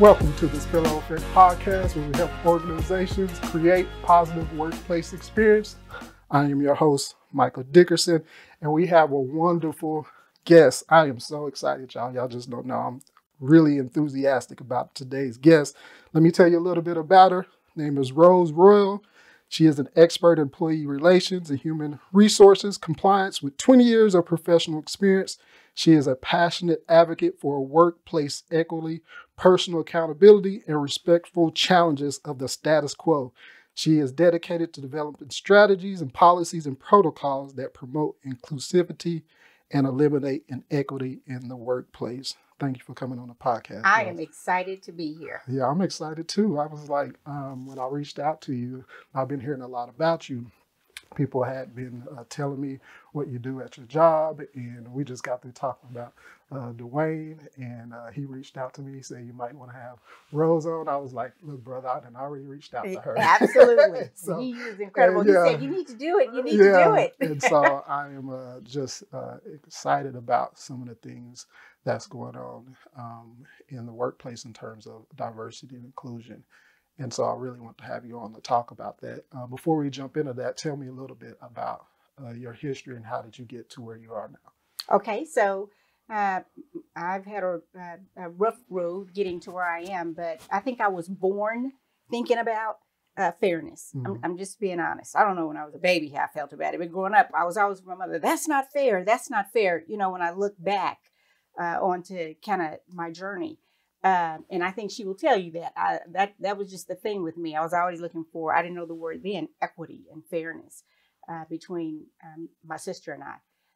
Welcome to the Spillover Effect podcast, where we help organizations create positive workplace experience. I am your host, Michael Dickerson, and we have a wonderful guest. I am so excited, y'all. Y'all just don't know. I'm really enthusiastic about today's guest. Let me tell you a little bit about her. Her name is Rose Royal. She is an expert in employee relations and human resources compliance with 20 years of professional experience. She is a passionate advocate for workplace equity, personal accountability, and respectful challenges of the status quo. She is dedicated to developing strategies and policies and protocols that promote inclusivity and eliminate inequity in the workplace. Thank you for coming on the podcast. I am excited to be here. Yeah, I'm excited too. I was like, when I reached out to you, I've been hearing a lot about you. People had been telling me what you do at your job, and we just got through talking about Dwayne, and he reached out to me, said you might want to have Rose on. I was like, look, brother, I had already reached out to her. Absolutely. So, he is incredible. Yeah. He said, you need to do it. You need to do it. And so I am just excited about some of the things that's going on in the workplace in terms of diversity and inclusion. And so I really want to have you on to talk about that. Before we jump into that, tell me a little bit about your history and how did you get to where you are now? Okay, so I've had a rough road getting to where I am, but I think I was born thinking about fairness. Mm-hmm. I'm just being honest. I don't know when I was a baby how I felt about it, but growing up, I was always with my mother, that's not fair, that's not fair. You know, when I look back onto kind of my journey. And I think she will tell you that that was just the thing with me. I was always looking for, I didn't know the word then, equity and fairness between my sister and I.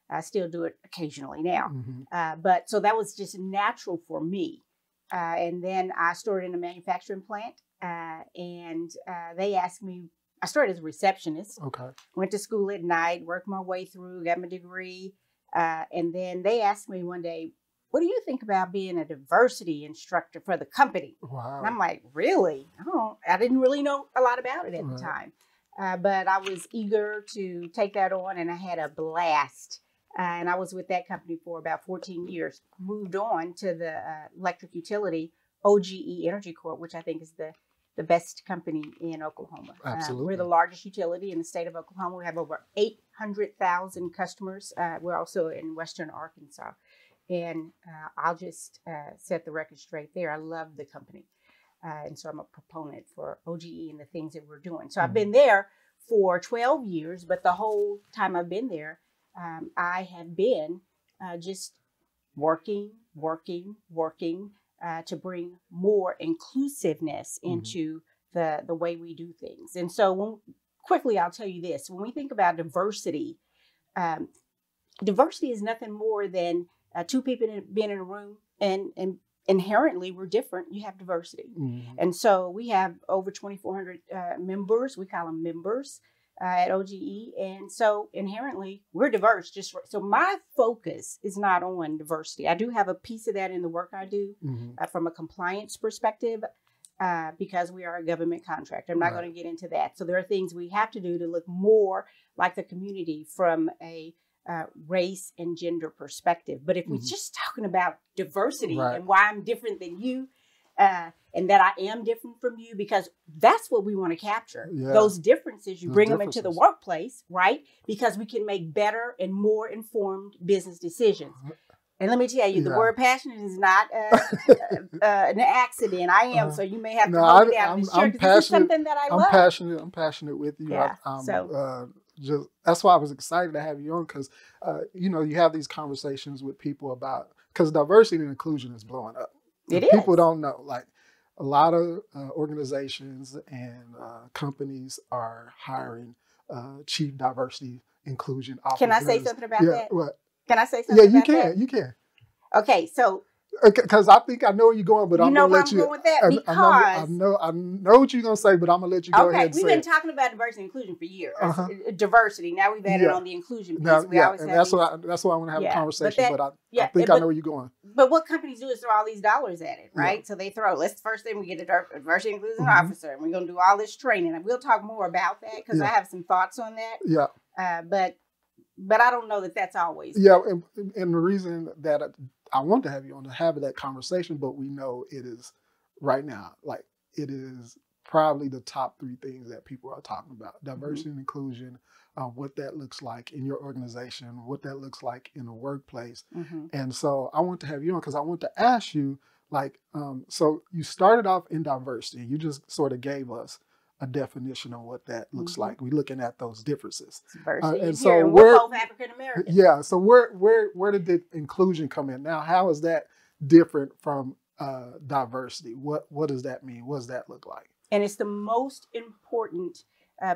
I still do it occasionally now. Mm-hmm. But so that was just natural for me. And then I started in a manufacturing plant and they asked me, I started as a receptionist. Okay. Went to school at night, worked my way through, got my degree. And then they asked me one day, what do you think about being a diversity instructor for the company? Wow. And I'm like, really? I didn't really know a lot about it at the time. But I was eager to take that on and I had a blast. And I was with that company for about 14 years. Moved on to the electric utility, OGE Energy Corp, which I think is the best company in Oklahoma. Absolutely. We're the largest utility in the state of Oklahoma. We have over 800,000 customers. We're also in western Arkansas. And I'll just set the record straight there. I love the company. And so I'm a proponent for OGE and the things that we're doing. So I've been there for 12 years, but the whole time I've been there, I have been just working to bring more inclusiveness into the way we do things. And so quickly, I'll tell you this. When we think about diversity, diversity is nothing more than two people being in a room and inherently we're different. You have diversity. Mm-hmm. And so we have over 2,400 members. We call them members at OGE. And so inherently we're diverse. So my focus is not on diversity. I do have a piece of that in the work I do from a compliance perspective because we are a government contractor. I'm not going to get into that. So there are things we have to do to look more like the community from a race and gender perspective. But if we're just talking about diversity and why I'm different than you, and that I am different from you, because that's what we want to capture. Yeah. Those differences, you bring them into the workplace, right? Because we can make better and more informed business decisions. And let me tell you, the word passionate is not an accident. I am, so you may have to hold it down. I'm passionate. This is something that I love. I'm passionate with you. Yeah. That's why I was excited to have you on because, you have these conversations with people about, because diversity and inclusion is blowing up. People don't know. Like a lot of organizations and companies are hiring chief diversity inclusion officers. Can I say something about that? What? Can I say something about that? Yeah, you can. Okay, so because I think I know where you're going, but I'm gonna let you. Going with that because I know what you're gonna say, but I'm gonna let you go ahead and say. Okay, we've been talking about diversity and inclusion for years. Diversity. Now we've added on the inclusion piece. That's why I want to have a conversation. But I think I know where you're going. But what companies do is throw all these dollars at it, right? So they throw. Let's first thing we get a diversity and inclusion officer, and we're gonna do all this training, and we'll talk more about that because I have some thoughts on that. Yeah. But I don't know that that's always. Yeah, and the reason that I want to have you on to have that conversation, but we know it is right now, like it is probably the top three things that people are talking about: diversity and inclusion, what that looks like in your organization, what that looks like in a workplace. And so I want to have you on because I want to ask you, like, so you started off in diversity. You just sort of gave us a definition of what that looks like. We're looking at those differences. And so we're both African American. Yeah. So where did the inclusion come in? Now, how is that different from diversity? What does that mean? What does that look like? And it's the most important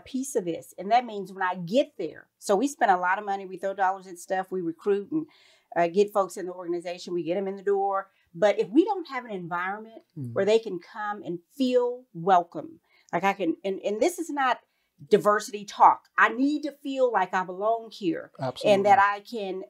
piece of this. And that means when I get there, so we spend a lot of money, we throw dollars at stuff, we recruit and get folks in the organization, we get them in the door. But if we don't have an environment where they can come and feel welcome, like I can, and this is not diversity talk. I need to feel like I belong here. Absolutely. And that I can,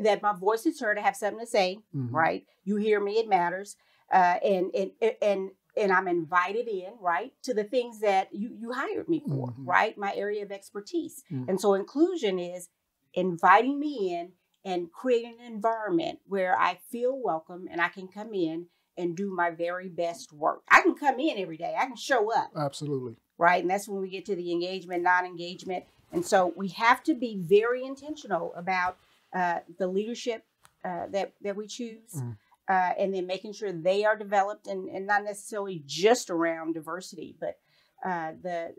that my voice is heard, I have something to say, right? You hear me, it matters. And I'm invited in, right, to the things that you hired me for, right? My area of expertise. And so inclusion is inviting me in and creating an environment where I feel welcome and I can come in and do my very best work. I can come in every day. I can show up. Absolutely. Right. And that's when we get to the engagement, non-engagement. And so we have to be very intentional about the leadership that we choose. And then making sure they are developed and not necessarily just around diversity, but the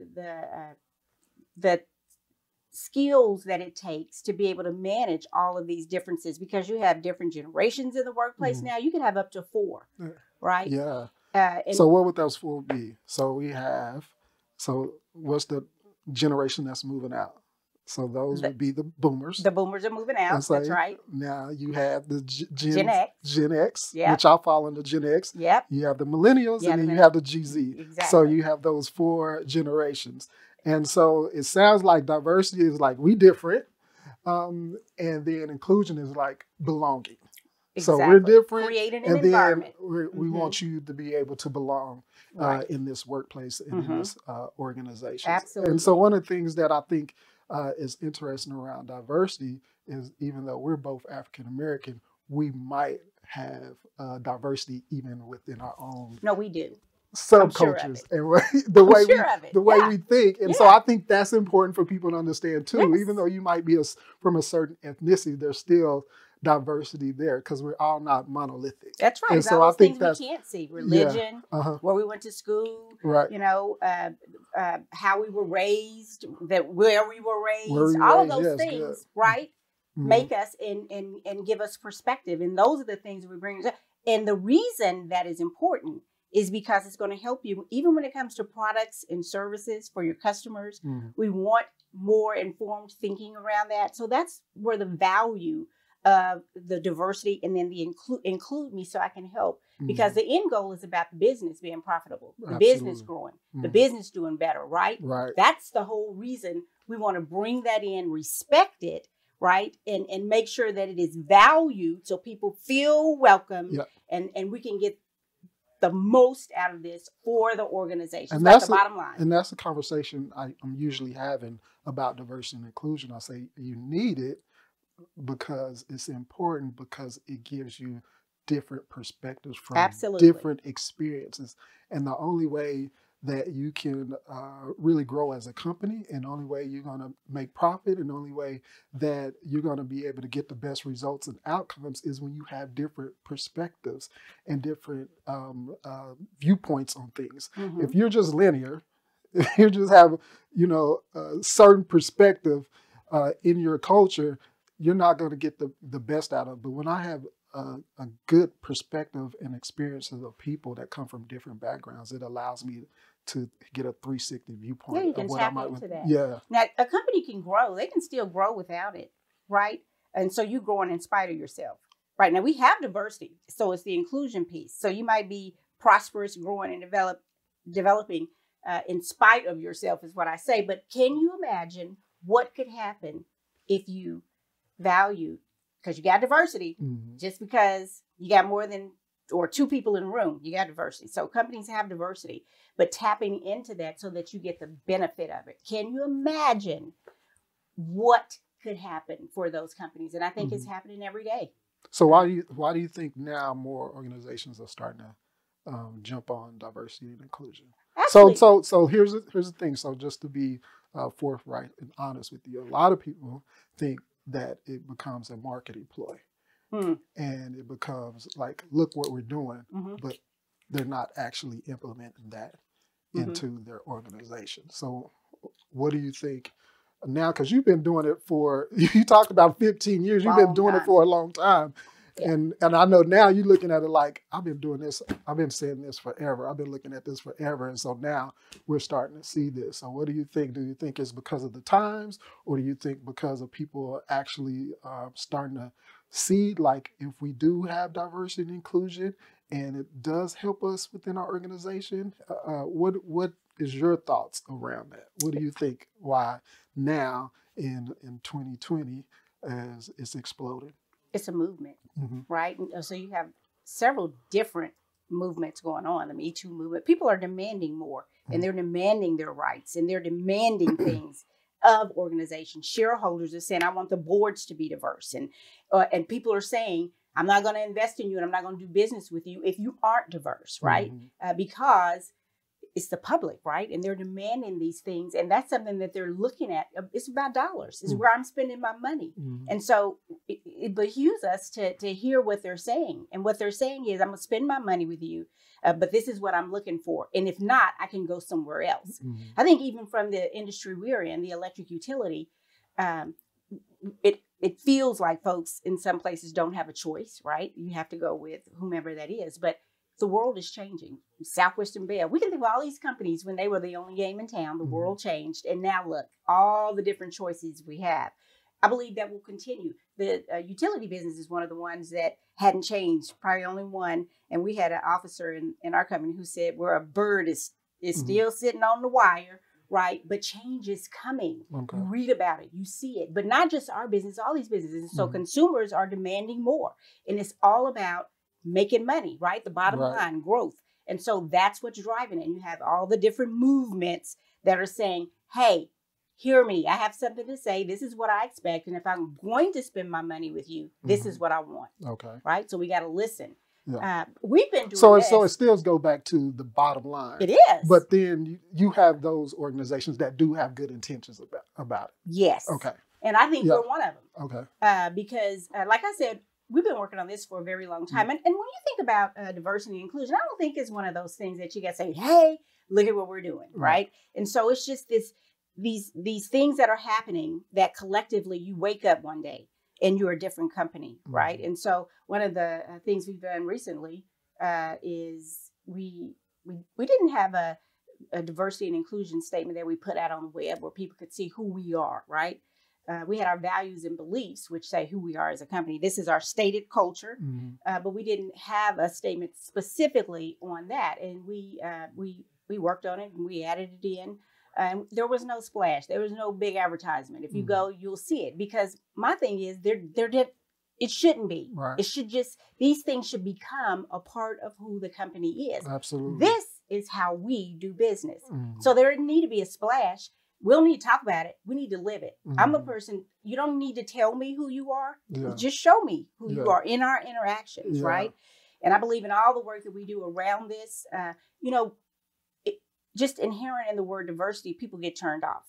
skills that it takes to be able to manage all of these differences, because you have different generations in the workplace now. You can have up to 4, right? Yeah. So what would those 4 be? So what's the generation that's moving out? So those would be the boomers. The boomers are moving out. That's right. Now you have the Gen X, yep. which I'll fall into Gen X. Yep. You have the millennials, and then you have the GZ. Exactly. So you have those 4 generations. And so it sounds like diversity is like we different. And then inclusion is like belonging. Exactly. So we're different. Creating an environment. We want you to be able to belong in this workplace and in this organization. Absolutely. And so one of the things that I think is interesting around diversity is, even though we're both African American, we might have diversity even within our own. No, we do. Subcultures and the way we think. And so I think that's important for people to understand too. Yes. Even though you might be from a certain ethnicity, there's still diversity there because we're all not monolithic. That's right. And so I think things we can't see: religion, where we went to school, right? You know, how we were raised, where we were raised, all of those things, right? Make us and give us perspective, and those are the things we bring. And the reason that is important is because it's going to help you, even when it comes to products and services for your customers. We want more informed thinking around that. So that's where the value of the diversity and then the include me so I can help. Because the end goal is about the business being profitable, the business growing, the business doing better, right? Right. That's the whole reason we want to bring that in, respect it, right? And make sure that it is valued so people feel welcome and we can get the most out of this for the organization. And that's the bottom line. And that's the conversation I'm usually having about diversity and inclusion. I say you need it because it's important, because it gives you different perspectives from different experiences. And the only way that you can really grow as a company, and the only way you're going to make profit, and the only way that you're going to be able to get the best results and outcomes is when you have different perspectives and different viewpoints on things. If you're just linear, if you just have, a certain perspective in your culture, you're not going to get the best out of it. But when I have a good perspective and experiences of people that come from different backgrounds, it allows me to get a 360 viewpoint. Yeah, you can tap into that. Yeah. Now, a company can grow. They can still grow without it, right? And so you're growing in spite of yourself. Right. Now, we have diversity. So it's the inclusion piece. So you might be prosperous, growing, and developing in spite of yourself is what I say. But can you imagine what could happen if you value, because you got diversity, just because you got more than or 2 people in a room, you got diversity. So companies have diversity, but tapping into that so that you get the benefit of it. Can you imagine what could happen for those companies? And I think it's happening every day. So why do you think now more organizations are starting to jump on diversity and inclusion. Actually, So here's the thing. So just to be forthright and honest with you, a lot of people think that it becomes a marketing ploy, and it becomes like, look what we're doing, but they're not actually implementing that into their organization. So what do you think now? Because you've been doing it for, you talked about 15 years, you've been doing it for a long time. Yeah. And I know now you're looking at it like, I've been doing this, I've been saying this forever. I've been looking at this forever. And so now we're starting to see this. So what do you think? Do you think it's because of the times, or do you think because of people actually starting to see, like, if we do have diversity and inclusion and it does help us within our organization, what is your thoughts around that? What do you think? Why now in 2020 as it's exploded? It's a movement, right? So you have several different movements going on. The Me Too movement. People are demanding more, and they're demanding their rights, and they're demanding things of organizations. Shareholders are saying, "I want the boards to be diverse," and people are saying, "I'm not going to invest in you, and I'm not going to do business with you if you aren't diverse," right? Because it's the public, right? And they're demanding these things. And that's something that they're looking at. It's about dollars. It's where I'm spending my money. And so it behooves us to hear what they're saying. And what they're saying is, I'm going to spend my money with you, but this is what I'm looking for. And if not, I can go somewhere else. I think even from the industry we're in, the electric utility, it feels like folks in some places don't have a choice, right? You have to go with whomever that is. But the world is changing. Southwestern Bell, we can think of all these companies when they were the only game in town. The world changed. And now look, all the different choices we have. I believe that will continue. The utility business is one of the ones that hadn't changed, probably only one. And we had an officer in our company who said, where a bird is still sitting on the wire, right? But change is coming. Okay. You read about it, you see it, but not just our business, all these businesses. So consumers are demanding more. And it's all about making money, right? The bottom line, growth. And so that's what's driving it. And you have all the different movements that are saying, hey, hear me. I have something to say. This is what I expect. And if I'm going to spend my money with you, this is what I want. Okay. Right? So we got to listen. Yeah. We've been doing so it still goes back to the bottom line. It is. But then you have those organizations that do have good intentions about it. Yes. Okay. And I think we're one of them. Okay. Because like I said, we've been working on this for a very long time. And when you think about diversity and inclusion, I don't think it's one of those things that you got to say, hey, look at what we're doing, right? And so it's just these things that are happening that collectively you wake up one day and you're a different company, right? And so one of the things we've done recently is we didn't have a diversity and inclusion statement that we put out on the web where people could see who we are, right? We had our values and beliefs, which say who we are as a company. This is our stated culture, but we didn't have a statement specifically on that. And we worked on it and we added it in. And there was no splash. There was no big advertisement. If you go, you'll see it. Because my thing is, it shouldn't be. Right. It should just, these things should become a part of who the company is. Absolutely. This is how we do business. So there didn't need to be a splash. We'll need to talk about it. We need to live it. I'm a person, you don't need to tell me who you are. Yeah. Just show me who you are in our interactions, right? And I believe in all the work that we do around this. Just inherent in the word diversity, people get turned off.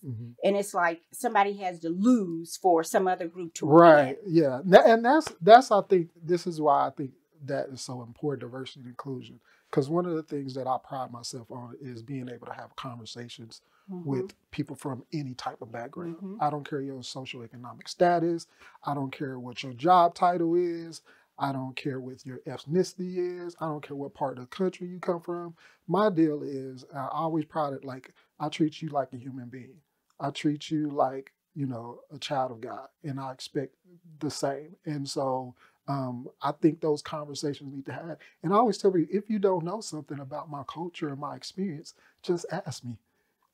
And it's like somebody has to lose for some other group to win. Yeah. And that's I think, this is why I think that is so important, diversity and inclusion. Because one of the things that I pride myself on is being able to have conversations with people from any type of background. I don't care your socioeconomic status. I don't care what your job title is. I don't care what your ethnicity is. I don't care what part of the country you come from. My deal is, I always pride it, like, I treat you like a human being. I treat you like, a child of God, and I expect the same. And so I think those conversations need to have. And I always tell you, if you don't know something about my culture and my experience, just ask me.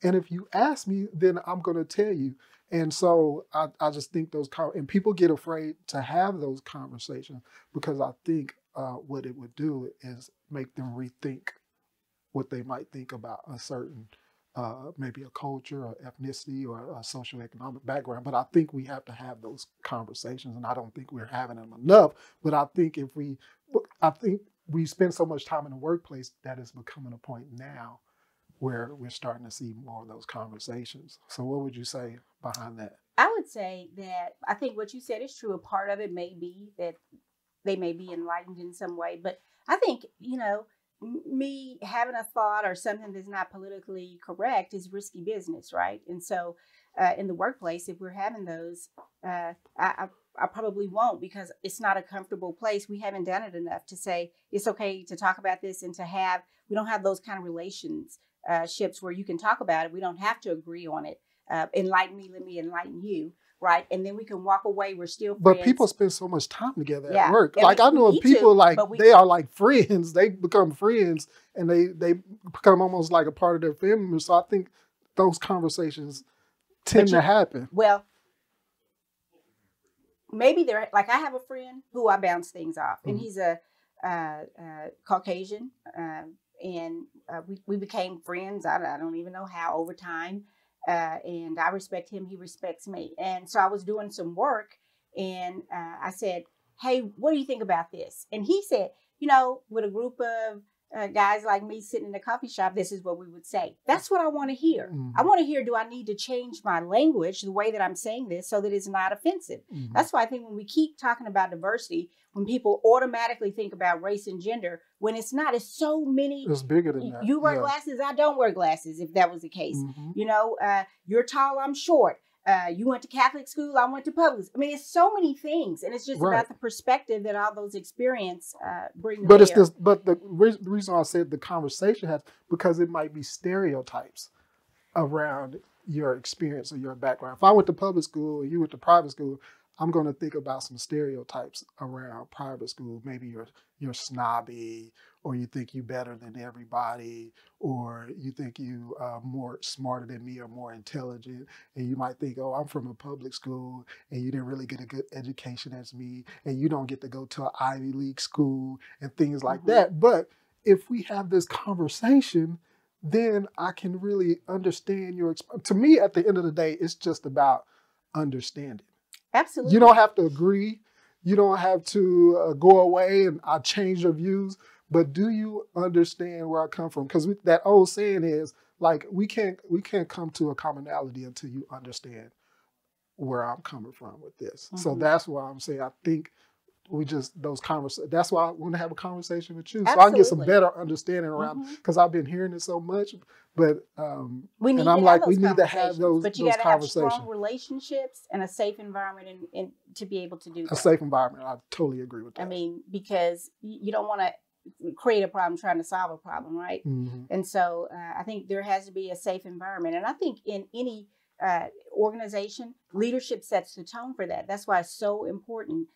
And if you ask me, then I'm going to tell you. And so I just think and people get afraid to have those conversations because I think what it would do is make them rethink what they might think about a certain, maybe a culture or ethnicity or a socioeconomic background. But I think we have to have those conversations, and I don't think we're having them enough. But I think we spend so much time in the workplace that it's becoming a point now where we're starting to see more of those conversations. So what would you say behind that? I would say that I think what you said is true. A part of it may be that they may be enlightened in some way, but I think, me having a thought or something that's not politically correct is risky business, right? And so in the workplace, if we're having those, I probably won't, because it's not a comfortable place. We haven't done it enough to say it's okay to talk about this, and we don't have those kind of relationships where you can talk about it. We don't have to agree on it. Enlighten me, let me enlighten you, right? And then we can walk away. We're still friends. But people spend so much time together Yeah. at work. And Like I know we people too, like but we- they are like friends. They become friends and they become almost like a part of their family. So I think those conversations tend to happen. Well, maybe they're like, I have a friend who I bounce things off, and Mhm. he's a Caucasian, and we became friends. I don't even know how, over time, and I respect him, he respects me. And so I was doing some work, and I said, "Hey, what do you think about this?" And he said, with a group of guys like me sitting in a coffee shop, this is what we would say. That's what I want to hear. Mhm. I want to hear, do I need to change my language, the way that I'm saying this, so that it's not offensive? Mhm. That's why I think when we keep talking about diversity, when people automatically think about race and gender, when it's not, it's so many. It's bigger than that. You wear Yeah. glasses, I don't wear glasses, if that was the case. Mhm. You're tall, I'm short. You went to Catholic school, I went to public. I mean, it's so many things, and it's just Right. about the perspective that all those experience bring to But it's bear. this. But the reason I said the conversation has, because it might be stereotypes around your experience or your background. If I went to public school and you went to private school, I'm going to think about some stereotypes around private school. Maybe you're snobby, or you think you better than everybody, or you think you more smarter than me or more intelligent. And you might think, oh, I'm from a public school and you didn't really get a good education as me, and you don't get to go to an Ivy League school and things like Mhm. that. But if we have this conversation, then I can really understand to me, at the end of the day, it's just about understanding. Absolutely. You don't have to agree. You don't have to go away and I change your views. But do you understand where I come from? Because that old saying is like, we can't come to a commonality until you understand where I'm coming from with this. So Mhm. that's why I'm saying I think those conversations. That's why I want to have a conversation with you, so I can get some Absolutely. better understanding around. Mhm. Because I've been hearing it so much, but We need and I'm to like, have we those need to have conversations, but you those got to have conversations. strong relationships and a safe environment, and to be able to do A that. safe environment. I totally agree with that. I mean, because you don't want to create a problem trying to solve a problem, right? Mhm. And so I think there has to be a safe environment. And I think in any organization, leadership sets the tone for that. That's why it's so important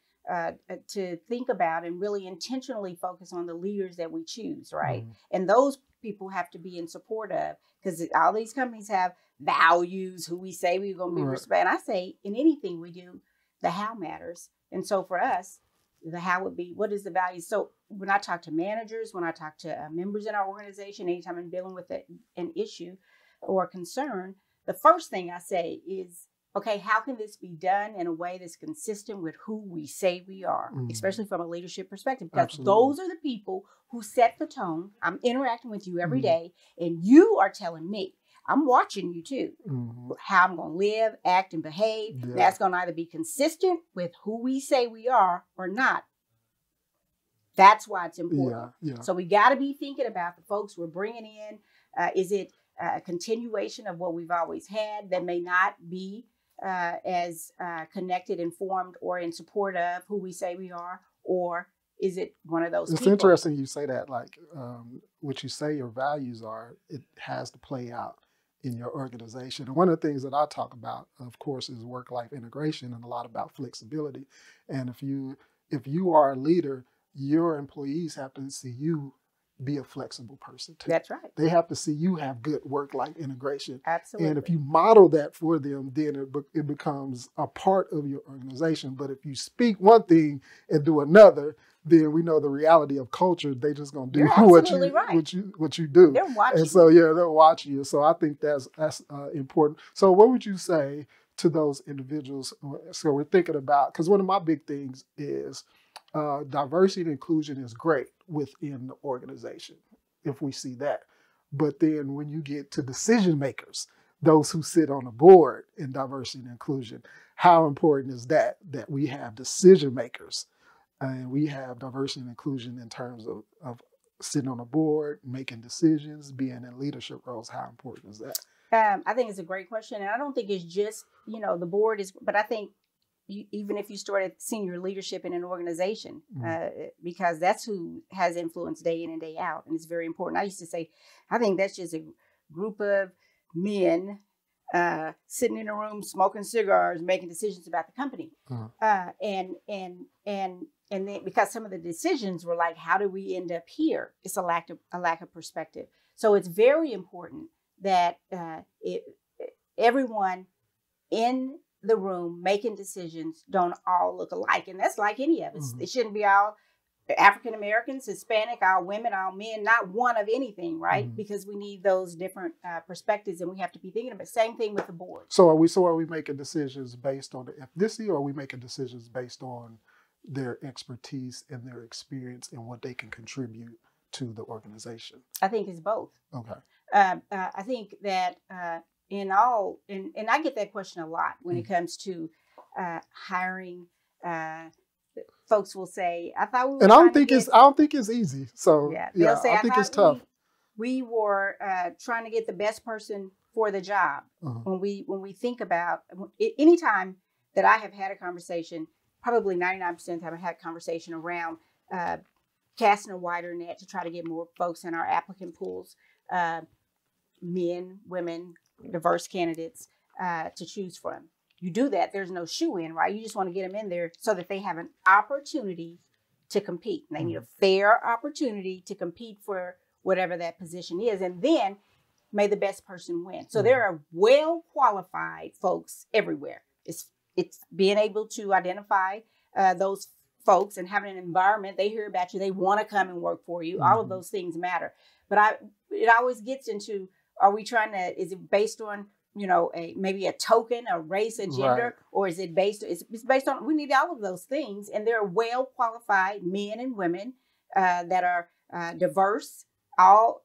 to think about and really intentionally focus on the leaders that we choose, right? Mhm. And those people have to be in support of, because all these companies have values, who we say we're going to be Right. respect. And I say in anything we do, the how matters. And so for us, the how would be, what is the value? So when I talk to managers, when I talk to members in our organization, anytime I'm dealing with an issue or concern, the first thing I say is, okay, how can this be done in a way that's consistent with who we say we are, Mhm. especially from a leadership perspective? Because Absolutely. those are the people who set the tone. I'm interacting with you every Mhm. day, and you are telling me, I'm watching you too, Mhm. how I'm going to live, act, and behave. Yeah. That's going to either be consistent with who we say we are or not. That's why it's important. Yeah. So we got to be thinking about the folks we're bringing in. Is it a continuation of what we've always had that may not be as connected, informed, or in support of who we say we are? Or is it one of those It's people? interesting you say that. Like what you say your values are, it has to play out in your organization. And one of the things that I talk about, of course, is work-life integration and a lot about flexibility. And if you are a leader, your employees have to see you be a flexible person too. That's right. They have to see you have good work-life integration. Absolutely. And if you model that for them, then it becomes a part of your organization. But if you speak one thing and do another, then we know the reality of culture. They just gonna do You're what absolutely you right. what you do. They're watching. And so they're watching you. So I think that's important. So what would you say to those individuals? So we're thinking about, because one of my big things is diversity and inclusion is great within the organization if we see that. But then when you get to decision makers, those who sit on the board in diversity and inclusion, how important is that we have decision makers and we have diversity and inclusion in terms of sitting on a board, making decisions, being in leadership roles? How important is that? I think it's a great question. And I don't think it's just, the board is, but I think even if you start at senior leadership in an organization, because that's who has influence day in and day out. And it's very important. I used to say, I think that's just a group of men sitting in a room, smoking cigars, making decisions about the company. And then because some of the decisions were like, how do we end up here? It's a lack of perspective. So it's very important that everyone in the room making decisions don't all look alike. And that's like any of us. It shouldn't be all African Americans, Hispanic, all women, all men, not one of anything, right? Because we need those different perspectives, and we have to be thinking about same thing with the board. So are we making decisions based on the ethnicity, or are we making decisions based on their expertise and their experience and what they can contribute to the organization? I think it's both. Okay. I think that and I get that question a lot when it comes to hiring. Folks will say, "I thought we were." And I don't think it's easy. So they'll say, I think it's tough. We were trying to get the best person for the job. When we think about anytime that I have had a conversation, probably 99% of the time I had a conversation around casting a wider net to try to get more folks in our applicant pools, men, women, diverse candidates to choose from. You do that, there's no shoe-in, right? You just want to get them in there so that they have an opportunity to compete. And they need a fair opportunity to compete for whatever that position is. And then may the best person win. So there are well-qualified folks everywhere. It's being able to identify those folks and having an environment, they hear about you, they want to come and work for you. All of those things matter. But it always gets into, is it based on, maybe a token, a race, a gender, or is it based on, we need all of those things. And there are well-qualified men and women that are diverse, all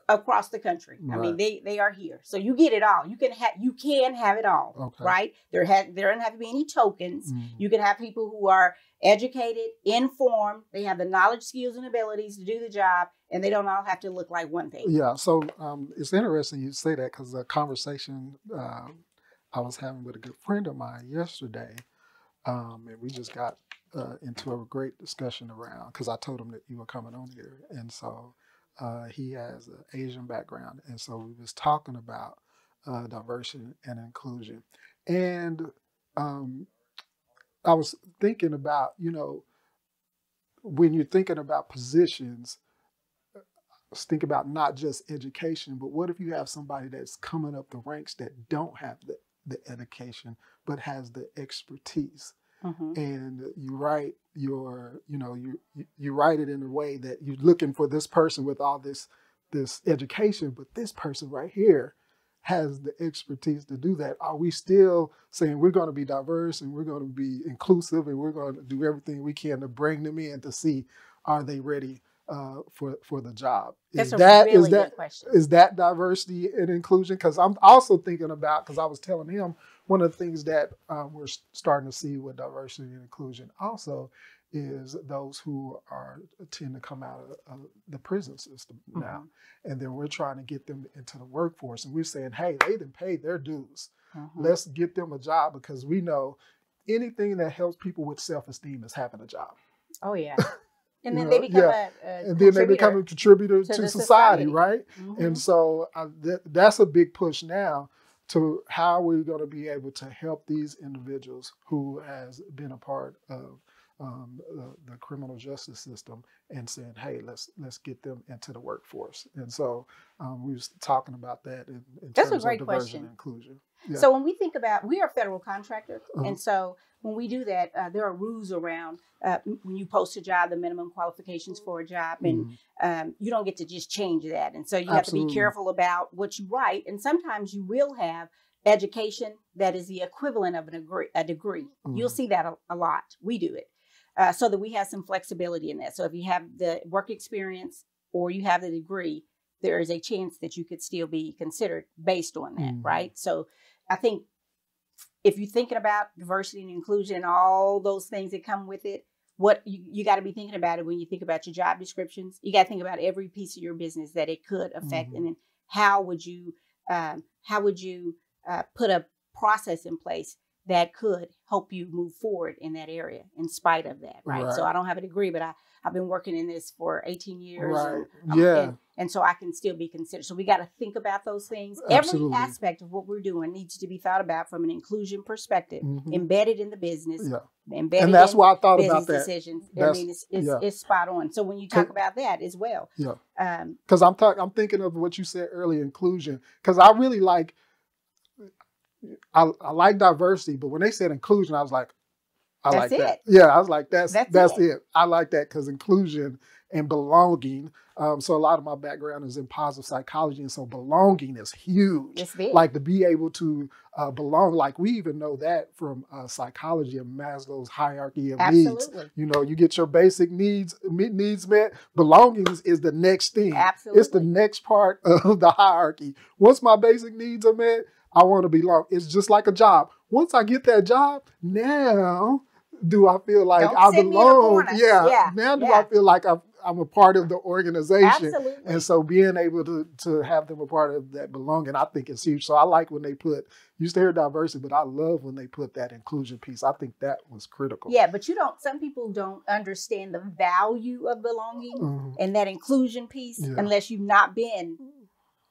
across the country. I mean, they are here. So you get it all. You can have it all, right? There don't have to be any tokens. You can have people who are educated, informed, they have the knowledge, skills, and abilities to do the job, and they don't all have to look like one thing. Yeah, so it's interesting you say that, because the conversation I was having with a good friend of mine yesterday, and we just got into a great discussion around, because I told him that you were coming on here, and so he has an Asian background, and so we was talking about diversity and inclusion. And I was thinking about, when you're thinking about positions, think about not just education, but what if you have somebody that's coming up the ranks that don't have the education, but has the expertise? And you write you write it in a way that you're looking for this person with all this education, but this person right here has the expertise to do that. Are we still saying we're going to be diverse and we're going to be inclusive and we're going to do everything we can to bring them in to see, are they ready for the job? That's a really good question. Is that diversity and inclusion? Because I'm also thinking about, because I was telling him, one of the things that we're starting to see with diversity and inclusion also is those who tend to come out of the prison system now. And then we're trying to get them into the workforce. And we're saying, hey, they didn't pay their dues. Let's get them a job, because we know anything that helps people with self-esteem is having a job. Oh, yeah. And then they become a contributor to society, right? And so that's a big push now to how we're going to be able to help these individuals who has been a part of the criminal justice system, and saying, hey, let's get them into the workforce. And so we was talking about that in That's terms a great of diversion question. and inclusion. Yeah. So when we think about, we are a federal contractor, and so when we do that, there are rules around when you post a job, the minimum qualifications for a job, and you don't get to just change that. And so you have to be careful about what you write. And sometimes you will have education that is the equivalent of a degree. You'll see that a lot. We do it. so that we have some flexibility in that. So if you have the work experience or you have the degree, there is a chance that you could still be considered based on that, right? So I think if you're thinking about diversity and inclusion and all those things that come with it, what you got to be thinking about it when you think about your job descriptions. You got to think about every piece of your business that it could affect, and then how would you put a process in place that could help you move forward in that area in spite of that, right? So I don't have a degree, but I've been working in this for 18 years. Right. And so I can still be considered. So we got to think about those things. Absolutely. Every aspect of what we're doing needs to be thought about from an inclusion perspective, embedded in embedded and that's why I thought business about that. Decisions. I mean, it's spot on. So when you talk about that as well. Because I'm thinking of what you said earlier, inclusion, because I really like, I like diversity, but when they said inclusion, I was like, I like that. Yeah, I was like, that's it. I like that because inclusion and belonging. So a lot of my background is in positive psychology, and so belonging is huge. It's big. Like to be able to belong. Like we even know that from psychology of Maslow's hierarchy of needs. You know, you get your basic needs met. Belonging is the next thing. Absolutely, it's the next part of the hierarchy. Once my basic needs are met, I want to belong. It's just like a job. Once I get that job, now do I feel like I belong? Now do I feel like I'm a part of the organization? Absolutely. And so being able to have them a part of that belonging, I think is huge. So I like when they put, used to hear diversity, but I love when they put that inclusion piece. I think that was critical. Yeah, but some people don't understand the value of belonging and that inclusion piece unless you've not been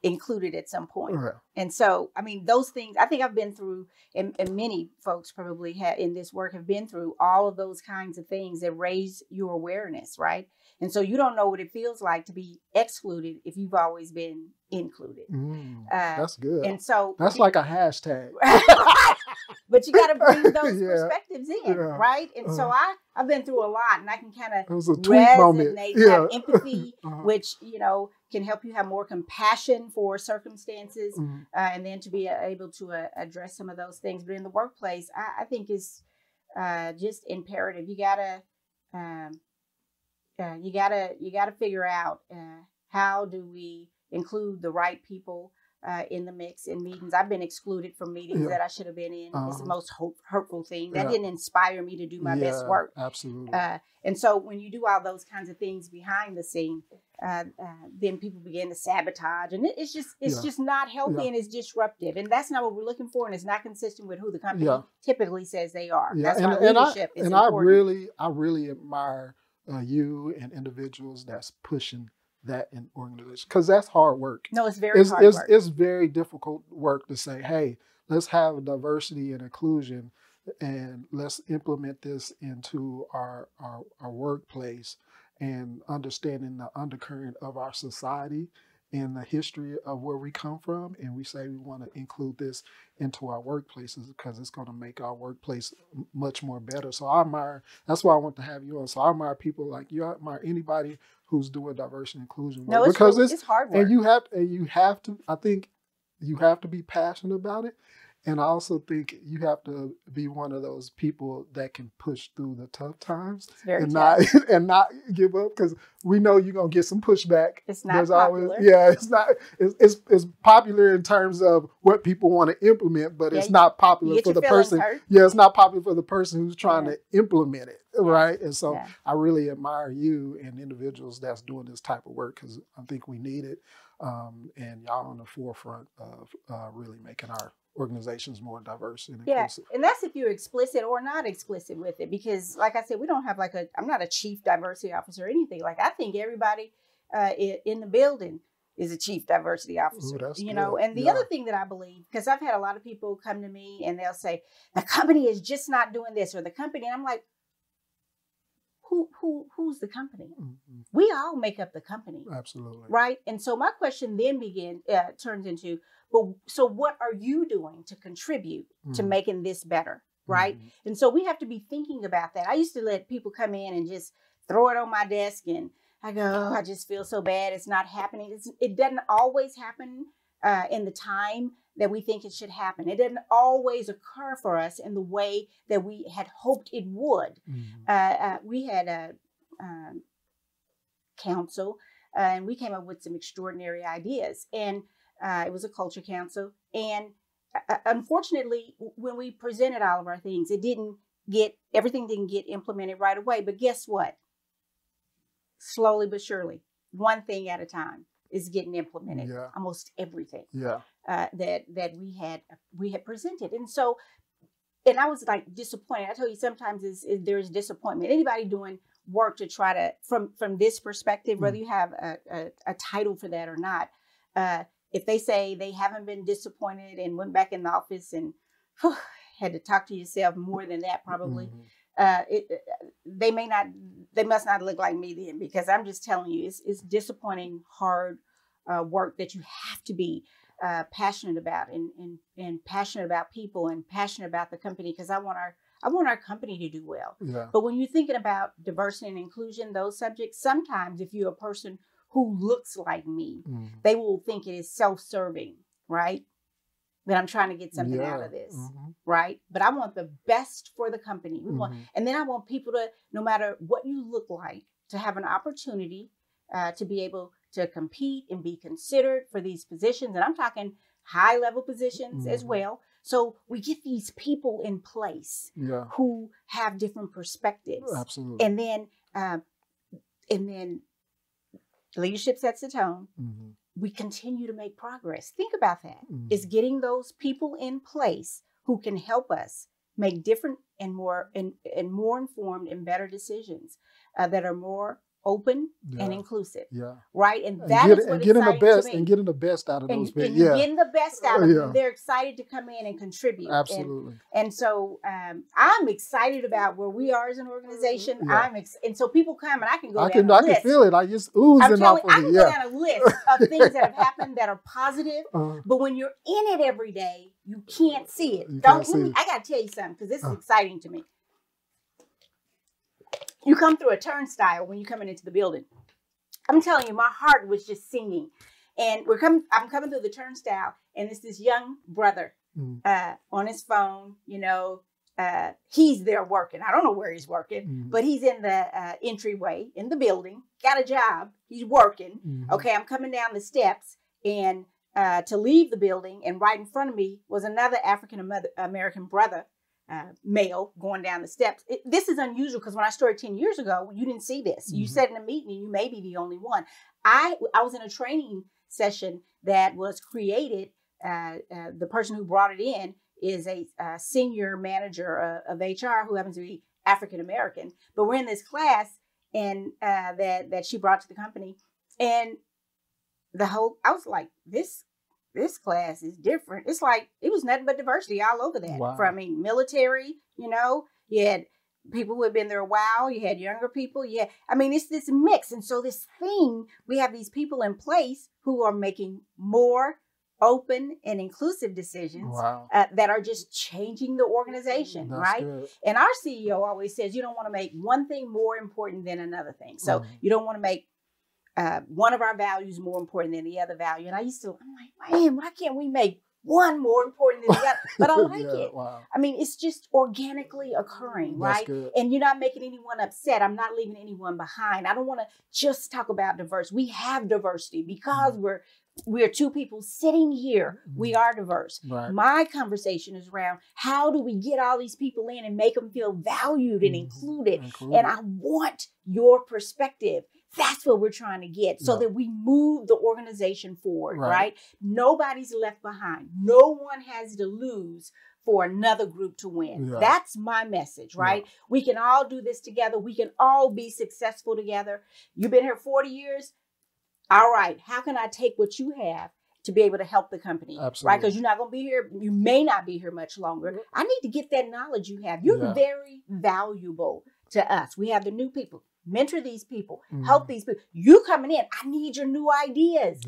included at some point. And so, I mean, those things, I think I've been through, and many folks probably have in this work have been through all of those kinds of things that raise your awareness, right? And so you don't know what it feels like to be excluded if you've always been included. That's good. And so that's like a hashtag. But you got to bring those perspectives in, right? And so I've been through a lot, and I can kind of resonate, have empathy, which, you know, can help you have more compassion for circumstances, and then to be able to address some of those things. But in the workplace, I think is just imperative. You gotta figure out how do we include the right people in the mix in meetings. I've been excluded from meetings that I should have been in. It's the most hurtful thing. That didn't inspire me to do my best work. Absolutely. And so when you do all those kinds of things behind the scene, then people begin to sabotage, and it's just not healthy, and it's disruptive, and that's not what we're looking for, and it's not consistent with who the company typically says they are. That's why leadership is important. I really admire you and individuals that's pushing that in organizations, because that's hard work. No, it's very hard work. It's very difficult work to say, hey, let's have diversity and inclusion and let's implement this into our workplace, and understanding the undercurrent of our society and the history of where we come from. And we say we want to include this into our workplaces because it's going to make our workplace much more better. So I admire, that's why I want to have you on. So I admire people like you. I admire anybody who's doing diversity and inclusion work. No, it's hard work. And you have to, I think you have to be passionate about it. And I also think you have to be one of those people that can push through the tough times and not give up, because we know you're gonna get some pushback. It's not popular. It's popular in terms of what people want to implement, but it's not popular for the person. It's not popular for the person who's trying to implement it, right? And so I really admire you and individuals that's doing this type of work, because I think we need it, and y'all on the forefront of really making our organizations more diverse and inclusive. And that's if you're explicit or not explicit with it, because like I said, we don't have I'm not a chief diversity officer or anything. Like, I think everybody in the building is a chief diversity officer. Ooh, know, and the other thing that I believe, because I've had a lot of people come to me and they'll say, the company is just not doing this, or the company, and I'm like, who's the company? We all make up the company. Absolutely. Right? And so my question then turns into, so what are you doing to contribute to making this better? Right? And so we have to be thinking about that. I used to let people come in and just throw it on my desk, and I go, oh, I just feel so bad. It's not happening. It doesn't always happen in the time that we think it should happen. It didn't always occur for us in the way that we had hoped it would. We had a council, and we came up with some extraordinary ideas. And it was a culture council. And unfortunately, when we presented all of our things, everything didn't get implemented right away. But guess what? Slowly but surely, one thing at a time is getting implemented. Yeah. Almost everything. Yeah. That we had presented. And so, and I was like disappointed. I tell you, sometimes there's disappointment. Anybody doing work to try to, from this perspective, whether you have a title for that or not, if they say they haven't been disappointed and went back in the office and had to talk to yourself more than that, probably, they must not look like me then, because I'm just telling you, it's disappointing, hard work that you have to be passionate about and passionate about people and passionate about the company, because I want our company to do well. Yeah. But when you're thinking about diversity and inclusion, those subjects, sometimes if you're a person who looks like me, they will think it is self-serving, right? That I'm trying to get something out of this, right? But I want the best for the company. And then I want people to, no matter what you look like, to have an opportunity to be able to compete and be considered for these positions. And I'm talking high-level positions as well. So we get these people in place who have different perspectives. Absolutely. And then leadership sets the tone. We continue to make progress. Think about that. It's getting those people in place who can help us make different and more informed and better decisions that are more open and inclusive. Right. And that is what getting exciting the best to me. and getting the best out of those people. And getting the best out of them. They're excited to come in and contribute. Absolutely. And so I'm excited about where we are as an organization. And so people come and I can go down a list. I can feel it. I just oozing off of it. I can go down a list of things that have happened that are positive. But when you're in it every day, you can't see it. I got to tell you something, because this is exciting to me. You come through a turnstile when you're coming into the building. I'm telling you, my heart was just singing. And I'm coming through the turnstile, and it's this young brother on his phone, he's there working. I don't know where he's working, but he's in the entryway in the building, got a job, he's working. Okay, I'm coming down the steps, and to leave the building, and right in front of me was another African-American brother, male, going down the steps. This is unusual, because when I started 10 years ago, you didn't see this. You sat in a meeting and you may be the only one. I was in a training session that was created. The person who brought it in is a senior manager of HR who happens to be African-American. But we're in this class and that she brought to the company. And I was like, this class is different. It's like, it was nothing but diversity all over that. Wow. From, military, you had people who had been there a while, you had younger people. It's this mix. And so we have these people in place who are making more open and inclusive decisions that are just changing the organization, right? Good. And our CEO always says, you don't want to make one thing more important than another thing. So you don't want to make one of our values more important than the other value. And I'm like, man, why can't we make one more important than the other? But I like it. Wow. It's just organically occurring, right? Good. And you're not making anyone upset. I'm not leaving anyone behind. I don't want to just talk about diversity. We have diversity because we're two people sitting here. We are diverse. Right. My conversation is around, how do we get all these people in and make them feel valued and included? And I want your perspective. That's what we're trying to get, so that we move the organization forward, right? Nobody's left behind. No one has to lose for another group to win. That's my message, right? We can all do this together. We can all be successful together. You've been here 40 years. All right, how can I take what you have to be able to help the company? Absolutely. Right? Because you're not going to be here. You may not be here much longer. I need to get that knowledge you have. You're very valuable to us. We have the new people. Mentor these people, help these people. You coming in, I need your new ideas,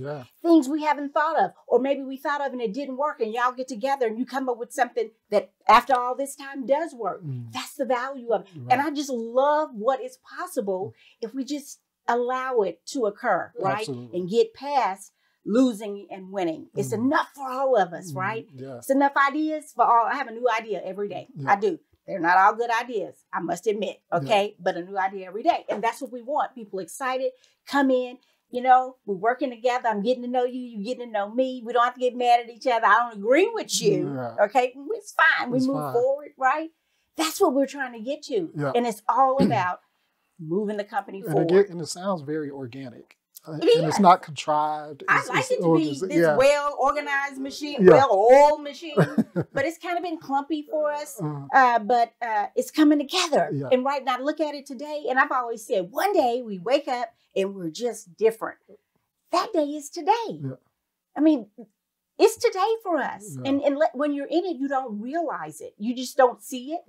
things we haven't thought of, or maybe we thought of and it didn't work, and y'all get together and you come up with something that after all this time does work. That's the value of it. And I just love what is possible if we just allow it to occur, right? Absolutely. And get past losing and winning. It's enough for all of us, right? Yeah. It's enough ideas for all. I have a new idea every day. Yeah. I do. They're not all good ideas, I must admit, okay? But a new idea every day. And that's what we want. People excited, come in, you know, we're working together. I'm getting to know you. You getting to know me. We don't have to get mad at each other. I don't agree with you, okay? It's fine. We move forward, right? That's what we're trying to get to. Yeah. And it's all about moving the company forward. And it sounds very organic. It and is. It's not contrived. I like it to be this well-organized machine, Yeah. well-oiled machine, but it's kind of been clumpy for us, but it's coming together. Yeah. And right now, look at it today, and I've always said, one day we wake up and we're just different. That day is today. Yeah. I mean, it's today for us. Yeah. And when you're in it, you don't realize it. You just don't see it.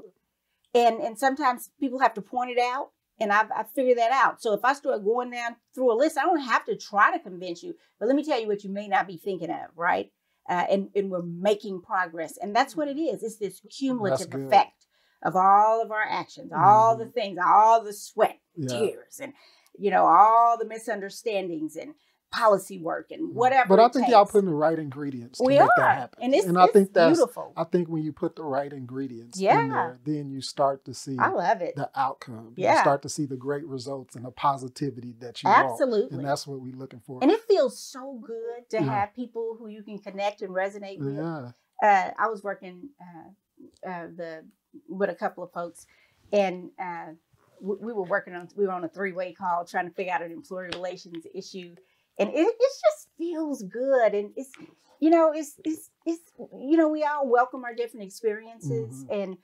And sometimes people have to point it out. And I've figured that out. So if I start going down through a list, I don't have to try to convince you. But let me tell you what you may not be thinking of, right? And we're making progress. And that's what it is. It's this cumulative effect of all of our actions, all the things, all the sweat, tears, and, you know, all the misunderstandings and policy work and whatever. But I think y'all putting the right ingredients to make that happen. And I think that's beautiful. I think when you put the right ingredients in there, then you start to see I love it. the outcome. Yeah. You start to see the great results and the positivity that you Absolutely. want. And that's what we're looking for. And it feels so good to have people who you can connect and resonate with. Yeah. I was working with a couple of folks, and we were on a 3-way call trying to figure out an employee relations issue. And it just feels good. And it's, you know, you know, we all welcome our different experiences. And,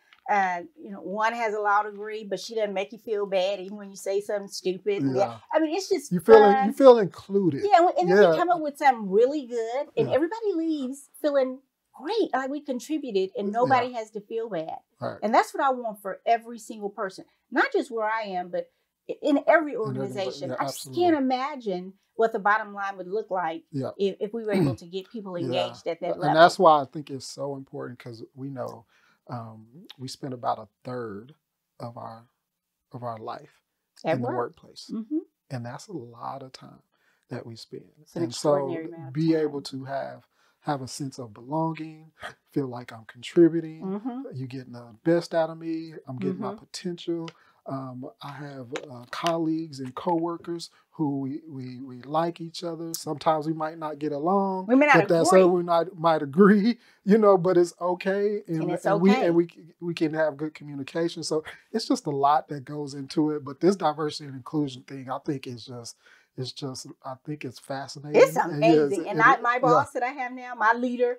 you know, one has a law degree, but she doesn't make you feel bad even when you say something stupid. Yeah. I mean, it's just you feel included. Yeah. And then we come up with something really good, and everybody leaves feeling great. Like we contributed, and nobody has to feel bad. Right. And that's what I want for every single person, not just where I am, but in every organization. I just can't imagine what the bottom line would look like if we were able to get people engaged at that level. And that's why I think it's so important, because we know we spend about a third of our life in the workplace. And that's a lot of time that we spend. And so be able to have a sense of belonging, feel like I'm contributing, you're getting the best out of me, I'm getting my potential. I have colleagues and coworkers who we like each other. Sometimes we might not get along. We may not agree. That's how we might agree, you know, but it's okay. And it's okay. We can have good communication. So it's just a lot that goes into it. But this diversity and inclusion thing, I think I think it's fascinating. It's amazing. And my boss that I have now, my leader,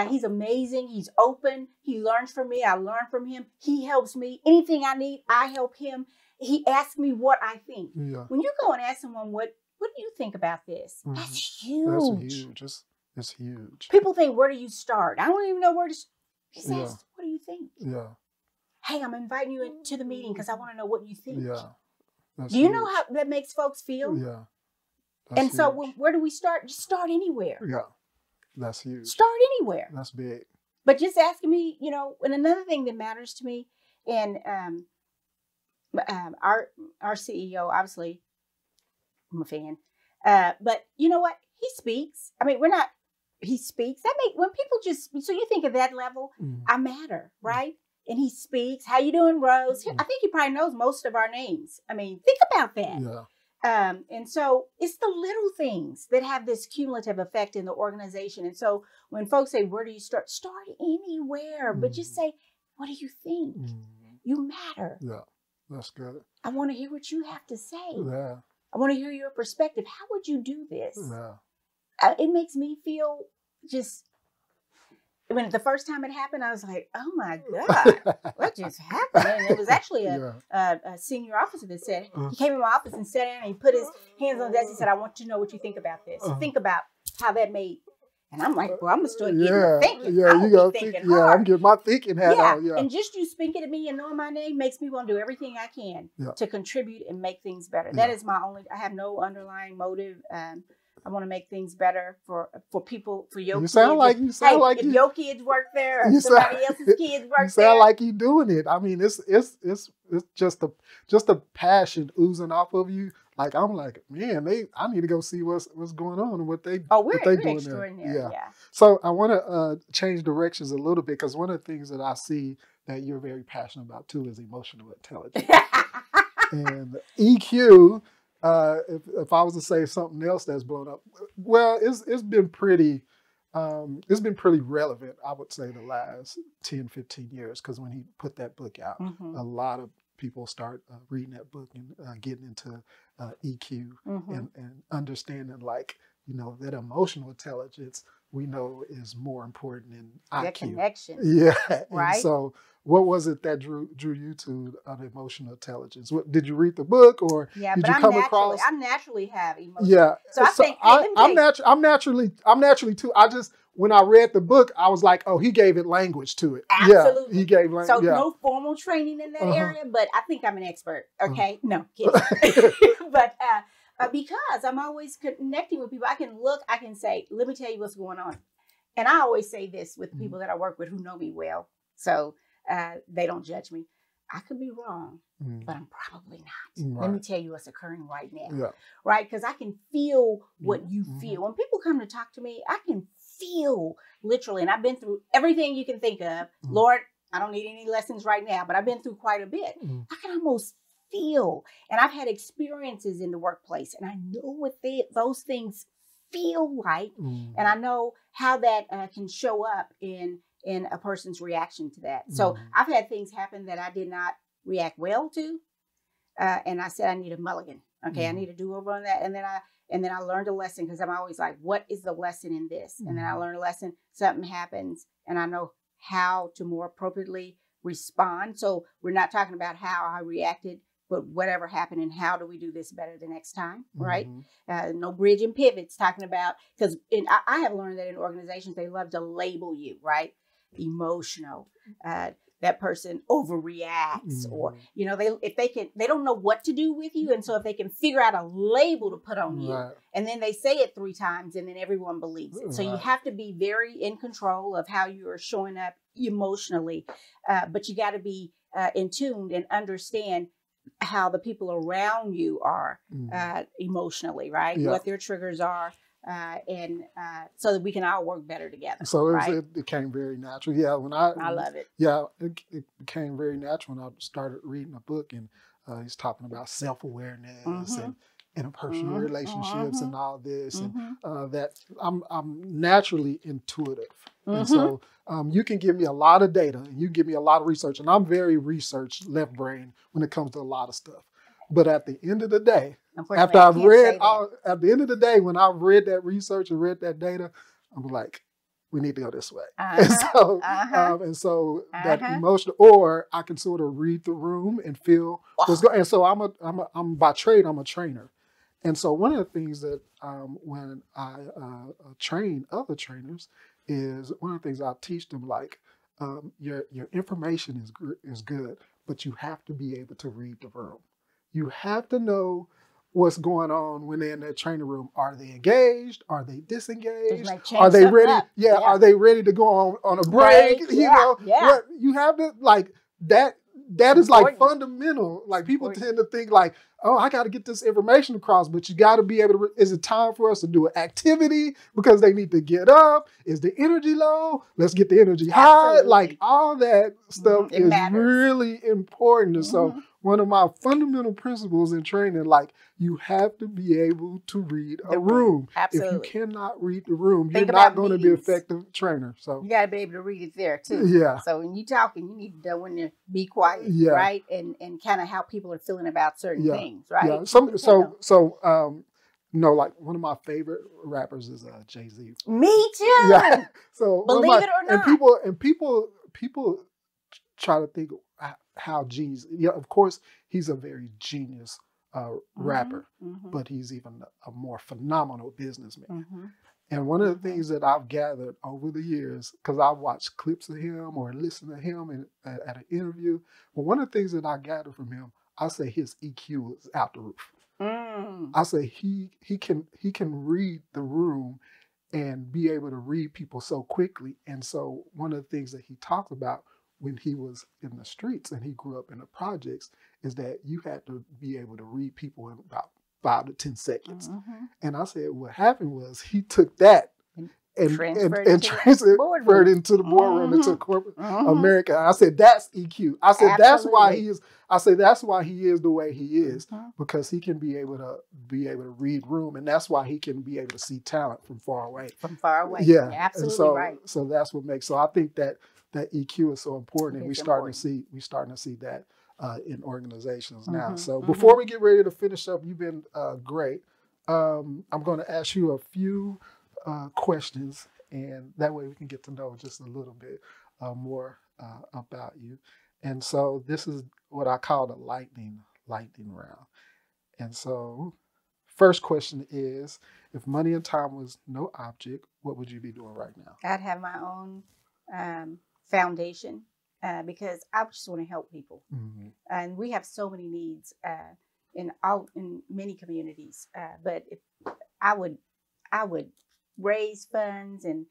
he's amazing. He's open. He learns from me. I learn from him. He helps me. Anything I need, I help him. He asks me what I think. Yeah. When you go and ask someone, what do you think about this? That's huge. That's huge. It's huge. People think, where do you start? I don't even know where to start. Just ask, what do you think? Yeah. Hey, I'm inviting you into the meeting because I want to know what you think. Yeah. Do you know how that makes folks feel? Yeah. And huge. So where do we start? Just start anywhere. Yeah. That's huge. Start anywhere. That's big. But just asking me, you know, and another thing that matters to me, and our CEO, obviously, I'm a fan. But you know what? He speaks. I mean, he speaks. When people so you think of that level, I matter, right? And he speaks. How you doing, Rose? I think he probably knows most of our names. I mean, think about that. Yeah. And so it's the little things that have this cumulative effect in the organization. And so when folks say, where do you start? Start anywhere, but just say, what do you think? You matter. Yeah, that's good. I want to hear what you have to say. Yeah. I want to hear your perspective. How would you do this? Yeah. It makes me feel just, when the first time it happened, I was like, oh my God, what just happened? And it was actually a senior officer that said, he came in my office and sat down and he put his hands on the desk and said, I want to know what you think about this. Think about how that made. And I'm like, well, I'm going to start thinking. Yeah, you got to think. Yeah, I'm getting my thinking hat on. Yeah. And just you speaking to me and knowing my name makes me want to do everything I can to contribute and make things better. That is I have no underlying motive. I want to make things better for people, for your kids. If your kids work there or somebody else's kids work there. You sound like you're doing it. I mean, it's just a passion oozing off of you Like I'm like, man, I need to go see what's going on and what they we're doing extraordinary. there. Yeah. So I want to change directions a little bit because one of the things that I see that you're very passionate about too is emotional intelligence and EQ. If I was to say something else that's blown up, well, it's been pretty. It's been pretty relevant, I would say, the last 10, 15 years, because when he put that book out, a lot of people start reading that book and getting into EQ and understanding, like, that emotional intelligence we know is more important than IQ. That connection. Yeah. Right. And so what was it that drew you to emotional intelligence? Did you read the book, or did you come across? I naturally have emotion. Yeah. So I think I'm naturally too. I just, when I read the book, I was like, oh, he gave it language to it. Absolutely. Yeah, he gave language. So no formal training in that area, but I think I'm an expert. Okay. No, kidding. But because I'm always connecting with people, I can look, I can say, let me tell you what's going on. And I always say this with the people that I work with who know me well. So they don't judge me. I could be wrong, but I'm probably not. Right. Let me tell you what's occurring right now. Yeah. Right? Because I can feel what you feel. When people come to talk to me, I can feel literally, and I've been through everything you can think of. Lord, I don't need any lessons right now, but I've been through quite a bit. I can almost feel, and I've had experiences in the workplace, and I know what those things feel like, and I know how that can show up in a person's reaction to that. So I've had things happen that I did not react well to, and I said I need a mulligan. Okay, I need a do-over on that, and then I learned a lesson, because I'm always like, what is the lesson in this? And then I learned a lesson. Something happens, and I know how to more appropriately respond. So we're not talking about how I reacted, but whatever happened and how do we do this better the next time, right? No bridge and pivots, talking about, because I have learned that in organizations, they love to label you, right? Emotional, that person overreacts, or, they don't know what to do with you. And so if they can figure out a label to put on you, and then they say it 3 times and then everyone believes it. So you have to be very in control of how you are showing up emotionally, but you got to be in tune and understand how the people around you are emotionally, right? What their triggers are, and so that we can all work better together. So it became very natural. Yeah, when I love it. Yeah, it became very natural when I started reading a book, and he's talking about self-awareness and interpersonal relationships and all this, and that I'm naturally intuitive, and so you can give me a lot of data, and you give me a lot of research, and I'm very research left brain when it comes to a lot of stuff. But at the end of the day, after I've read at the end of the day, when I've read that research and read that data, I'm like, we need to go this way. And so that emotional, or I can sort of read the room and feel what's going. And so I'm by trade, I'm a trainer. And so one of the things that when I train other trainers is, one of the things I teach them, like, your information is good, but you have to be able to read the room. You have to know what's going on when they're in that training room. Are they engaged? Are they disengaged? Are they ready? Yeah. Are they ready to go on a break? What you have to, like, that is like fundamental. Like, people tend to think like, oh, I got to get this information across, but you got to be able to, is it time for us to do an activity because they need to get up? Is the energy low? Let's get the energy high. Like, all that stuff is really important. And so one of my fundamental principles in training, like, you have to be able to read a room. Absolutely. If you cannot read the room, you're not going to be an effective trainer. So you got to be able to read it there too. Yeah. So when you're talking, you need to know when to be quiet, right? And kind of how people are feeling about certain things, right? Yeah. So like, one of my favorite rappers is Jay-Z. Me too. Yeah. So believe it or not, and people try to think how genius. Yeah, of course, he's a very genius rapper, but he's even a more phenomenal businessman. And one of the things that I've gathered over the years, because I've watched clips of him or listened to him at an interview, but one of the things that I gathered from him, I say his EQ is out the roof. I say he can read the room and be able to read people so quickly. And so one of the things that he talked about when he was in the streets and he grew up in the projects is that you had to be able to read people in about 5 to 10 seconds. Mm-hmm. And I said, what happened was he took that and transferred into the boardroom, into corporate America. I said, that's EQ. I said, that's why he is. I said, that's why he is the way he is, because he can be able to read room, and that's why he can be able to see talent from far away. Yeah, you're absolutely right. So that's what makes. So I think that EQ is so important, and we're starting to see that in organizations now. So before we get ready to finish up, you've been great. I'm going to ask you a few questions, and that way we can get to know just a little bit more about you. And so this is what I call the lightning round. And so first question is, if money and time was no object, what would you be doing right now? I'd have my own foundation because I just want to help people. And we have so many needs in many communities. But if I would raise funds and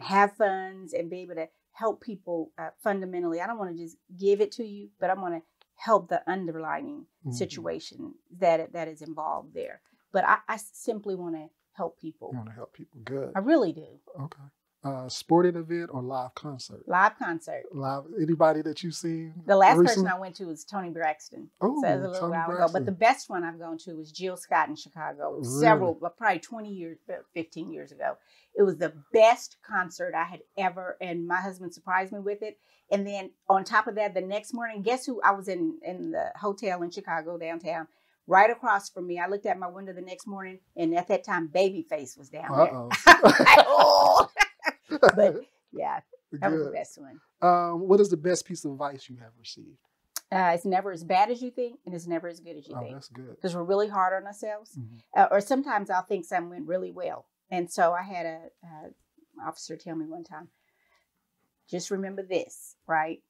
have funds and be able to help people fundamentally. I don't want to just give it to you, but I want to help the underlying situation that is involved there. But I simply want to help people. You want to help people. Good. I really do. Okay. Sporting event or live concert? Live concert. Live. Anybody that you've seen? The last person I went to was Toni Braxton. Oh, so it was a little while ago. But the best one I've gone to was Jill Scott in Chicago. Really? Probably 20 years, 15 years ago. It was the best concert I had ever, and my husband surprised me with it. And then on top of that, the next morning, guess who? I was in the hotel in Chicago, downtown. Right across from me, I looked at my window the next morning, and at that time, Babyface was down there. Oh. But yeah, that was the best one. What is the best piece of advice you have received? It's never as bad as you think, and it's never as good as you think. That's good. Because we're really hard on ourselves. Or sometimes I'll think something went really well. And so I had an officer tell me one time, just remember this, right?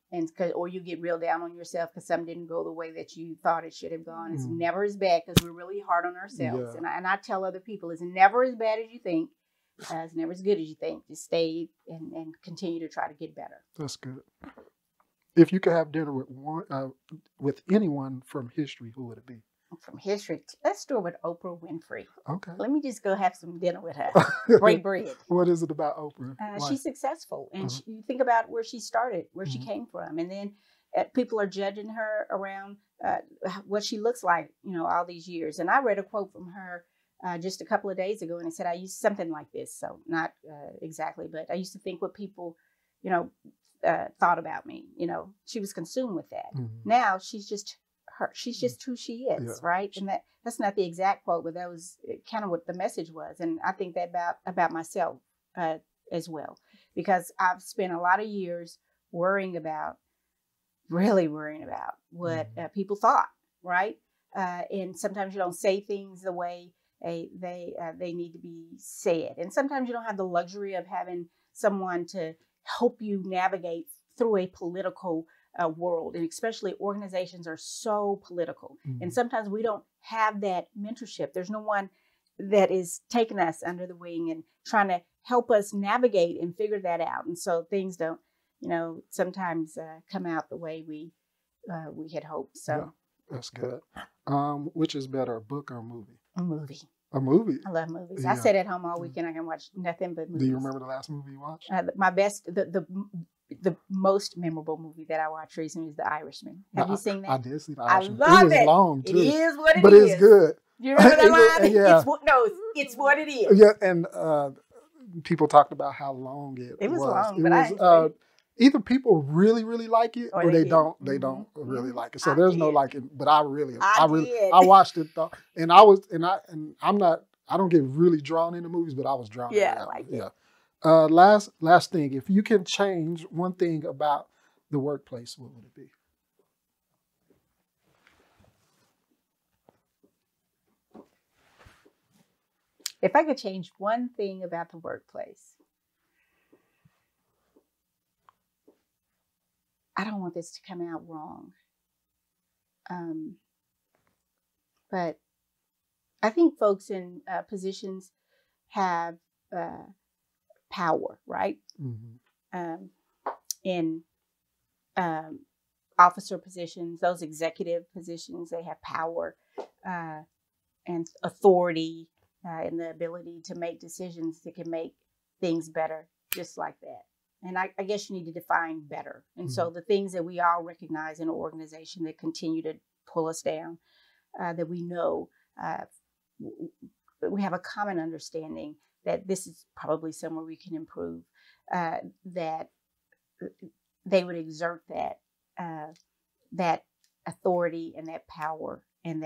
Or you get real down on yourself because something didn't go the way that you thought it should have gone. It's never as bad because we're really hard on ourselves. Yeah. And I tell other people, it's never as bad as you think. It's never as good as you think. Just stay and continue to try to get better. That's good. If you could have dinner with anyone from history, who would it be? From history, let's start with Oprah Winfrey. Okay. Let me just go have some dinner with her. Break bread. What is it about Oprah? She's successful, and you think about where she started, where she came from, and then people are judging her around what she looks like, all these years. And I read a quote from her just a couple of days ago, and it said, I used something like this. So not exactly, but I used to think what people, thought about me. She was consumed with that. Now she's just her. She's just who she is, right? And that's not the exact quote, but that was kind of what the message was. And I think that about myself as well, because I've spent a lot of years really worrying about what people thought, right? And sometimes you don't say things the way they need to be said. And sometimes you don't have the luxury of having someone to help you navigate through a political world. And especially organizations are so political. And sometimes we don't have that mentorship. There's no one that is taking us under the wing and trying to help us navigate and figure that out. And so things don't, sometimes come out the way we had hoped. So yeah, that's good. Which is better, a book or a movie? A movie. A movie? I love movies. Yeah. I sit at home all weekend. I can watch nothing but movies. Do you remember the last movie you watched? My best, the most memorable movie that I watched recently is The Irishman. Have you seen that? I did see The Irishman. I love it. It was long too. It is what it but is. But it's good. You remember that line? Yeah. It's what it is. Yeah, and people talked about how long it was. Long, but I enjoyed it. Either people really, really like it, or they don't. They don't really like it. So there's no like it. But I watched it though, and I'm not. I don't get really drawn into movies, but I was drawn. Yeah, I like it. Yeah. Last thing, if you can change one thing about the workplace, what would it be? If I could change one thing about the workplace, I don't want this to come out wrong. But I think folks in positions have power, right? In officer positions, those executive positions, they have power. and authority and the ability to make decisions that can make things better, just like that. And I guess you need to define better. And so the things that we all recognize in an organization that continue to pull us down, that we know, we have a common understanding that this is probably somewhere we can improve, that they would exert that authority and that power, and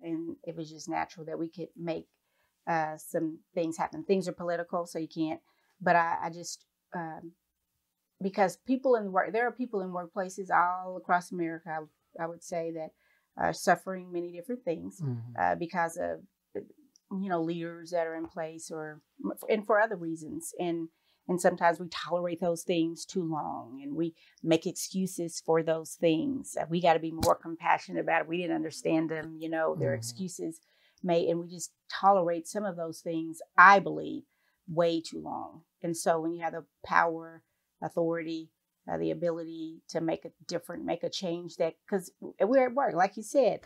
and it was just natural that we could make some things happen. Things are political, so you can't. But I just because people in work, there are people in workplaces all across America. I would say that are suffering many different things because of leaders that are in place, and for other reasons. And sometimes we tolerate those things too long, and we make excuses for those things. We got to be more compassionate about it. We didn't understand them, their excuses and we just tolerate some of those things, I believe, way too long. And so when you have the power, authority, the ability to make a change, that, because we're at work, like you said,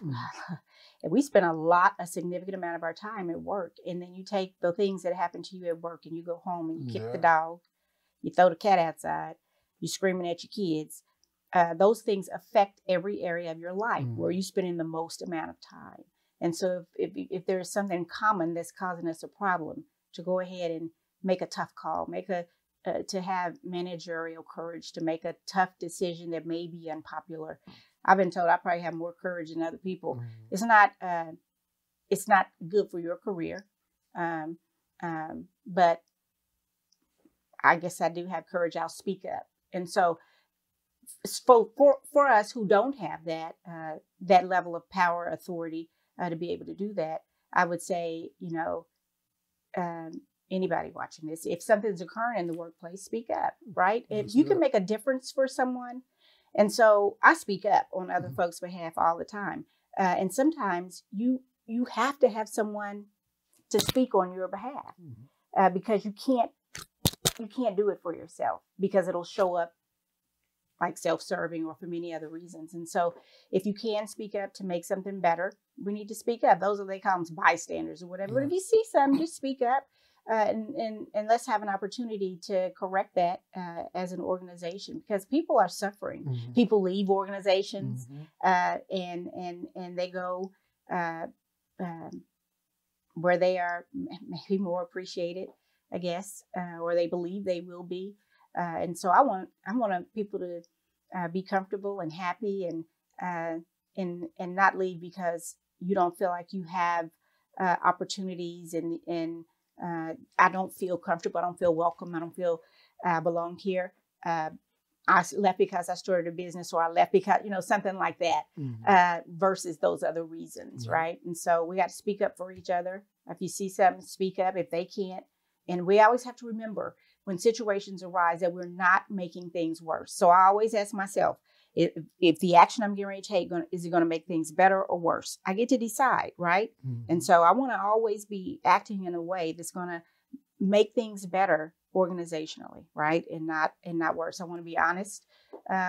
and we spend a significant amount of our time at work. And then you take the things that happen to you at work and you go home and you kick the dog, you throw the cat outside, you're screaming at your kids. Those things affect every area of your life where you're spending the most amount of time. And so if there's something common that's causing us a problem, to go ahead and make a tough call, to have managerial courage to make a tough decision that may be unpopular. I've been told I probably have more courage than other people. It's not good for your career, but I guess I do have courage. I'll speak up. And so for us who don't have that level of power, authority to be able to do that, I would say, anybody watching this, if something's occurring in the workplace, speak up, right? If you can make a difference for someone. And so I speak up on other folks' behalf all the time. And sometimes you have to have someone to speak on your behalf because you can't do it for yourself, because it'll show up like self-serving or for many other reasons. And so if you can speak up to make something better, we need to speak up. Those are, they call them bystanders or whatever. But if you see something, just speak up. And let's have an opportunity to correct that as an organization, because people are suffering. People leave organizations and they go where they are maybe more appreciated, I guess, or they believe they will be. And so I want people to be comfortable and happy and not leave because you don't feel like you have opportunities and I don't feel comfortable. I don't feel welcome. I don't feel belong here. I left because I started a business, or I left because, something like that, versus those other reasons, right? And so we got to speak up for each other. If you see something, speak up if they can't. And we always have to remember when situations arise that we're not making things worse. So I always ask myself, if the action I'm getting ready to take, is it going to make things better or worse? I get to decide, right? And so I want to always be acting in a way that's going to make things better organizationally, right? And not worse. I want to be honest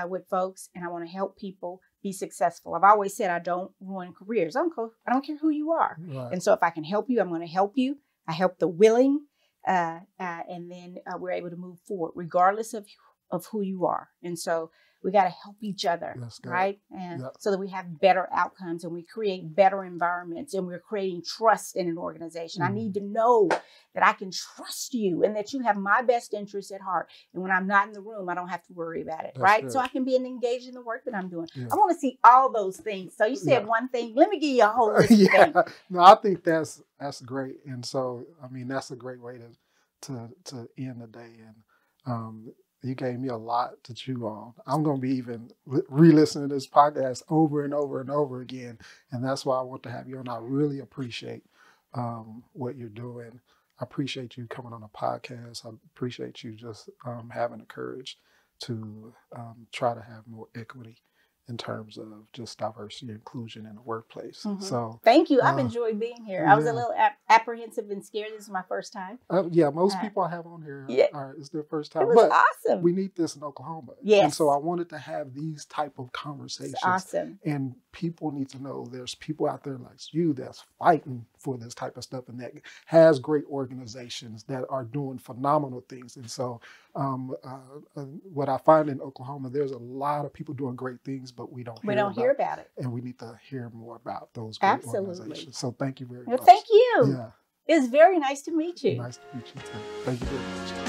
with folks, and I want to help people be successful. I've always said I don't ruin careers. I don't care who you are. Right. And so if I can help you, I'm going to help you. I help the willing, and then we're able to move forward regardless of who you are. And so we got to help each other, right? And so that we have better outcomes and we create better environments and we're creating trust in an organization. I need to know that I can trust you and that you have my best interests at heart. And when I'm not in the room, I don't have to worry about it, right? Good. So I can be engaged in the work that I'm doing. I want to see all those things. So you said one thing. Let me give you a whole list of things. No, I think that's great. And so, I mean, that's a great way to end the day. And you gave me a lot to chew on. I'm going to be even re-listening to this podcast over and over and over again. And that's why I want to have you on. I really appreciate what you're doing. I appreciate you coming on a podcast. I appreciate you just having the courage to try to have more equity in terms of just diversity and inclusion in the workplace. Mhm. So Thank you. I've enjoyed being here. I was a yeah. little apprehensive and scared. This is my first time. Yeah, most Uh, people I have on here yeah. it's their first It time, was but awesome. we need this in Oklahoma. And Yes. so I wanted to have these type of It's conversations. awesome. And people need to know there's people out there like you that's fighting for this type of stuff and that has great organizations that are doing phenomenal things. And so what I find in Oklahoma, there's a lot of people doing great things, but we don't hear about it. and we need to hear more about those great Absolutely. organizations. So thank you very Well, much. thank you. Yeah. It was very nice to meet you. Nice to meet you too. Thank you very much.